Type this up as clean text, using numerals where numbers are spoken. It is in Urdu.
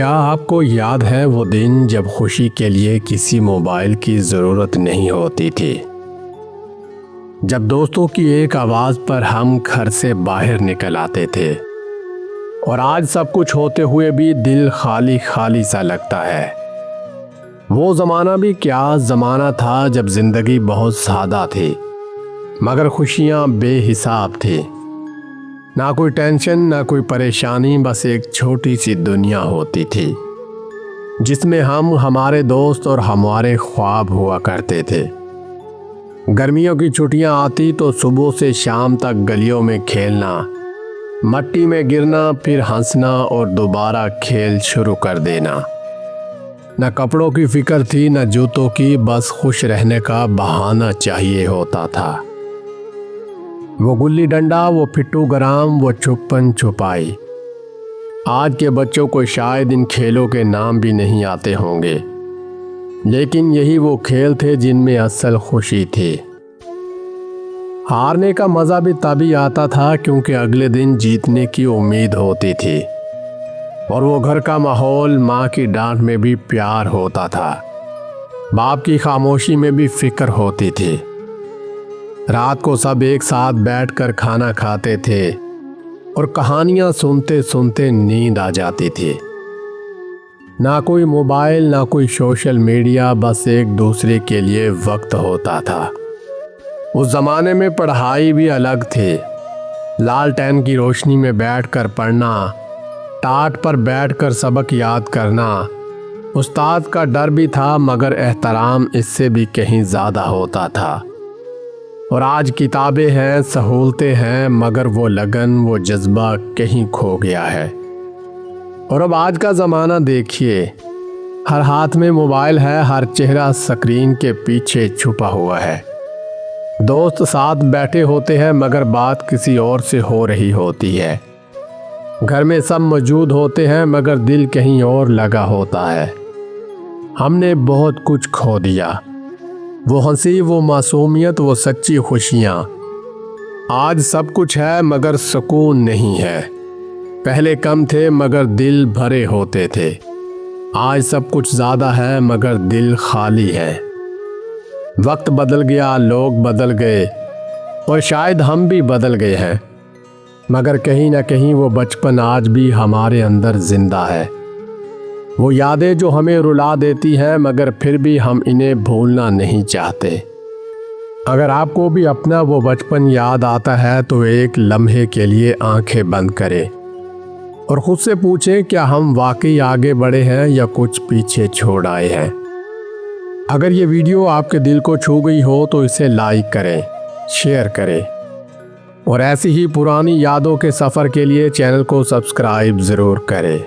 کیا آپ کو یاد ہے وہ دن جب خوشی کے لیے کسی موبائل کی ضرورت نہیں ہوتی تھی؟ جب دوستوں کی ایک آواز پر ہم گھر سے باہر نکل آتے تھے، اور آج سب کچھ ہوتے ہوئے بھی دل خالی خالی سا لگتا ہے۔ وہ زمانہ بھی کیا زمانہ تھا جب زندگی بہت سادہ تھی، مگر خوشیاں بے حساب تھی۔ نہ کوئی ٹینشن، نہ کوئی پریشانی، بس ایک چھوٹی سی دنیا ہوتی تھی جس میں ہم، ہمارے دوست اور ہمارے خواب ہوا کرتے تھے۔ گرمیوں کی چھٹیاں آتی تو صبح سے شام تک گلیوں میں کھیلنا، مٹی میں گرنا، پھر ہنسنا اور دوبارہ کھیل شروع کر دینا۔ نہ کپڑوں کی فکر تھی، نہ جوتوں کی، بس خوش رہنے کا بہانہ چاہیے ہوتا تھا۔ وہ گلی ڈنڈا، وہ پھٹو گرام، وہ چھپن چھپائی۔ آج کے بچوں کو شاید ان کھیلوں کے نام بھی نہیں آتے ہوں گے، لیکن یہی وہ کھیل تھے جن میں اصل خوشی تھی۔ ہارنے کا مزہ بھی تبھی آتا تھا کیونکہ اگلے دن جیتنے کی امید ہوتی تھی، اور وہ گھر کا ماحول، ماں کی ڈانٹ میں بھی پیار ہوتا تھا، باپ کی خاموشی میں بھی فکر ہوتی تھی۔ رات کو سب ایک ساتھ بیٹھ کر کھانا کھاتے تھے اور کہانیاں سنتے سنتے نیند آ جاتی تھی۔ نہ کوئی موبائل، نہ کوئی سوشل میڈیا، بس ایک دوسرے کے لیے وقت ہوتا تھا۔ اس زمانے میں پڑھائی بھی الگ تھی۔ لالٹین کی روشنی میں بیٹھ کر پڑھنا، ٹاٹ پر بیٹھ کر سبق یاد کرنا، استاد کا ڈر بھی تھا مگر احترام اس سے بھی کہیں زیادہ ہوتا تھا۔ اور آج کتابیں ہیں، سہولتیں ہیں، مگر وہ لگن، وہ جذبہ کہیں کھو گیا ہے۔ اور اب آج کا زمانہ دیکھیے، ہر ہاتھ میں موبائل ہے، ہر چہرہ سکرین کے پیچھے چھپا ہوا ہے۔ دوست ساتھ بیٹھے ہوتے ہیں مگر بات کسی اور سے ہو رہی ہوتی ہے۔ گھر میں سب موجود ہوتے ہیں مگر دل کہیں اور لگا ہوتا ہے۔ ہم نے بہت کچھ کھو دیا، وہ ہنسی، وہ معصومیت، وہ سچی خوشیاں۔ آج سب کچھ ہے مگر سکون نہیں ہے۔ پہلے کم تھے مگر دل بھرے ہوتے تھے۔ آج سب کچھ زیادہ ہے مگر دل خالی ہے۔ وقت بدل گیا، لوگ بدل گئے، اور شاید ہم بھی بدل گئے ہیں، مگر کہیں نہ کہیں وہ بچپن آج بھی ہمارے اندر زندہ ہے۔ وہ یادیں جو ہمیں رلا دیتی ہیں مگر پھر بھی ہم انہیں بھولنا نہیں چاہتے۔ اگر آپ کو بھی اپنا وہ بچپن یاد آتا ہے تو ایک لمحے کے لیے آنکھیں بند کریں اور خود سے پوچھیں، کیا ہم واقعی آگے بڑھے ہیں یا کچھ پیچھے چھوڑ آئے ہیں؟ اگر یہ ویڈیو آپ کے دل کو چھو گئی ہو تو اسے لائک کریں، شیئر کریں، اور ایسی ہی پرانی یادوں کے سفر کے لیے چینل کو سبسکرائب ضرور کریں۔